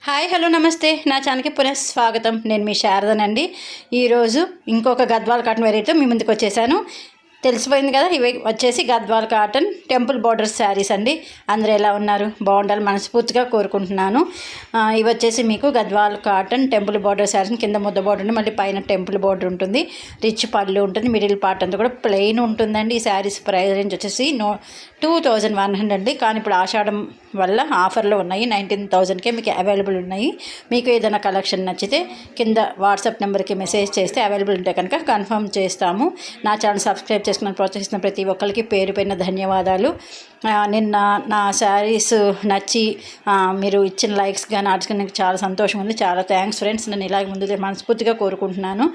Hi hello నమస్తే నా ఛానల్కి పునః స్వాగతం. నేను మీ శారదనండి. ఈరోజు ఇంకొక గద్వాల్ కాటన్ వెరైటీతో మీ ముందుకు వచ్చేసాను. తెలిసిపోయింది కదా, ఇవి వచ్చేసి Gadwal cotton temple border saris అండి. అందరూ ఎలా ఉన్నారు? బాగుండాలి మనస్ఫూర్తిగా కోరుకుంటున్నాను. ఇవి వచ్చేసి మీకు Gadwal cotton temple border saris. కింద ముద్ద బార్డర్ ఉంది, మళ్ళీ పైన టెంపుల్ బార్డర్ ఉంటుంది, రిచ్ పళ్ళు ఉంటుంది, మిడిల్ పార్ట్ అంతా కూడా ప్లెయిన్ ఉంటుందండి. ఈ శారీస్ ప్రైస్ రేంజ్ వచ్చేసి 2100 అండి. కానీ ఇప్పుడు ఆషాఢం వల్ల ఆఫర్లో ఉన్నాయి, 19,000కే మీకు అవైలబుల్ ఉన్నాయి. మీకు ఏదైనా కలెక్షన్ నచ్చితే కింద వాట్సాప్ నెంబర్కి మెసేజ్ చేస్తే అవైలబుల్ ఉంటే కనుక కన్ఫర్మ్ చేస్తాము. నా ఛానల్ సబ్స్క్రైబ్ చేసుకుని ప్రోత్సహిస్తున్న ప్రతి ఒక్కరికి పేరు పైన ధన్యవాదాలు. నిన్న నా శారీస్ నచ్చి మీరు ఇచ్చిన లైక్స్ కానీ ఆర్డర్స్ కానీ నాకు చాలా సంతోషం ఉంది. చాలా థ్యాంక్స్ ఫ్రెండ్స్. నేను ఇలాగ ముందు మనస్ఫూర్తిగా కోరుకుంటున్నాను.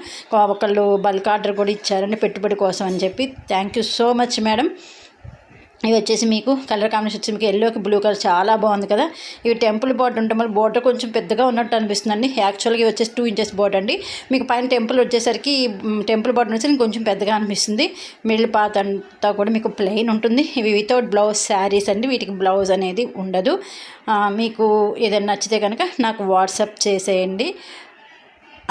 ఒకళ్ళు బల్క్ ఆర్డర్ కూడా ఇచ్చారండి పెట్టుబడి కోసం అని చెప్పి. Thank you so much madam. ఇవి వచ్చేసి మీకు కలర్ కాంబినేషన్ వచ్చి మీకు ఎల్లోకి బ్లూ కలర్ చాలా బాగుంది కదా. ఇవి టెంపుల్ బోర్డర్ ఉంటే మళ్ళీ బోర్డర్ కొంచెం పెద్దగా ఉన్నట్టు అనిపిస్తుందండి. యాక్చువల్గా ఇవి వచ్చేసి 2 ఇంచెస్ బోర్డర్ అండి. మీకు పైన టెంపుల్ వచ్చేసరికి టెంపుల్ బోర్డర్ వచ్చేసి కొంచెం పెద్దగా అనిపిస్తుంది. మిడిల్ పార్ట్ అంతా కూడా మీకు ప్లెయిన్ ఉంటుంది. ఇవి వితౌట్ బ్లౌజ్ శారీస్ అండి. వీటికి బ్లౌజ్ అనేది ఉండదు. మీకు ఏదైనా నచ్చితే కనుక నాకు వాట్సాప్ చేసేయండి.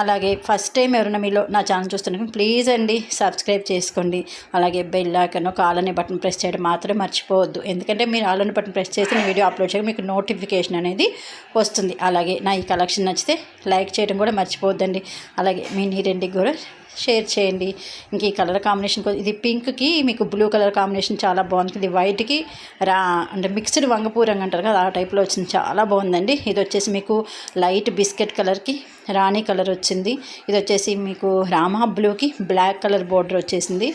అలాగే ఫస్ట్ టైం ఎవరైనా మీలో నా ఛానల్ చూస్తున్నారు ప్లీజ్ అండి సబ్స్క్రైబ్ చేసుకోండి. అలాగే బెల్ ఐకాన్ కాల్ అనే బటన్ ప్రెస్ చేయడం మాత్రం మర్చిపోవద్దు. ఎందుకంటే మీరు ఆల్ అనే బటన్ ప్రెస్ చేసి నేను వీడియో అప్లోడ్ చేయడం మీకు నోటిఫికేషన్ అనేది వస్తుంది. అలాగే నా ఈ కలెక్షన్ నచ్చితే లైక్ చేయడం కూడా మర్చిపోవద్దండి. అలాగే మీ నీరెండికి కూడా షేర్ చేయండి. ఇంక ఈ కలర్ కాంబినేషన్ ఇది పింక్కి మీకు బ్లూ కలర్ కాంబినేషన్ చాలా బాగుంది. ఇది వైట్కి అంటే మిక్స్డ్ వంగపూ రంగు అంటారు కదా, ఆ టైప్లో వచ్చింది, చాలా బాగుందండి. ఇది వచ్చేసి మీకు లైట్ బిస్కెట్ కలర్కి రాణి కలర్ వచ్చింది. ఇది వచ్చేసి మీకు రామా బ్లూకి బ్లాక్ కలర్ బోర్డర్ వచ్చేసింది.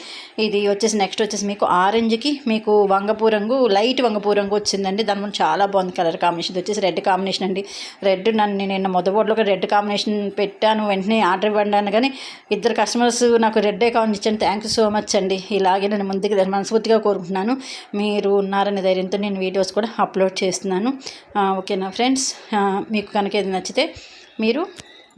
ఇది వచ్చేసి నెక్స్ట్ వచ్చేసి మీకు ఆరెంజ్కి మీకు వంగపూ రంగు లైట్ వంగపూ రంగు వచ్చిందండి. దాని చాలా బాగుంది కలర్ కాంబినేషన్. ఇది వచ్చేసి రెడ్ కాంబినేషన్ అండి. రెడ్ నిన్న మొదబోర్డులో ఒక రెడ్ కాంబినేషన్ పెట్టాను, వెంటనే ఆర్డర్ ఇవ్వండి కానీ ఇద్దరు కస్టమర్స్ నాకు రెడ్ అకౌంట్ ఇచ్చాను. థ్యాంక్ యూ సో మచ్ అండి. ఇలాగే నేను ముందుకు మనస్ఫూర్తిగా కోరుకుంటున్నాను. మీరు ఉన్నారనే ధైర్యంతో నేను వీడియోస్ కూడా అప్లోడ్ చేస్తున్నాను. ఓకేనా ఫ్రెండ్స్, మీకు కనుక ఏది నచ్చితే మీరు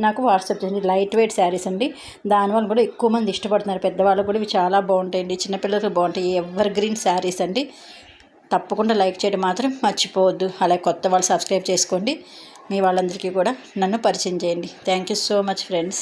నాకు వాట్సాప్ చేయండి. లైట్ వెయిట్ శారీస్ అండి. దానివల్ల కూడా ఎక్కువ మంది ఇష్టపడుతున్నారు. పెద్దవాళ్ళు కూడా ఇవి చాలా బాగుంటాయండి, చిన్నపిల్లలకు బాగుంటాయి. ఎవర్ గ్రీన్ శారీస్ అండి. తప్పకుండా లైక్ చేయడం మాత్రం మర్చిపోవద్దు. అలాగే కొత్త వాళ్ళు సబ్స్క్రైబ్ చేసుకోండి. మీ వాళ్ళందరికీ కూడా నన్ను పరిచయం చేయండి. Thank you so much friends.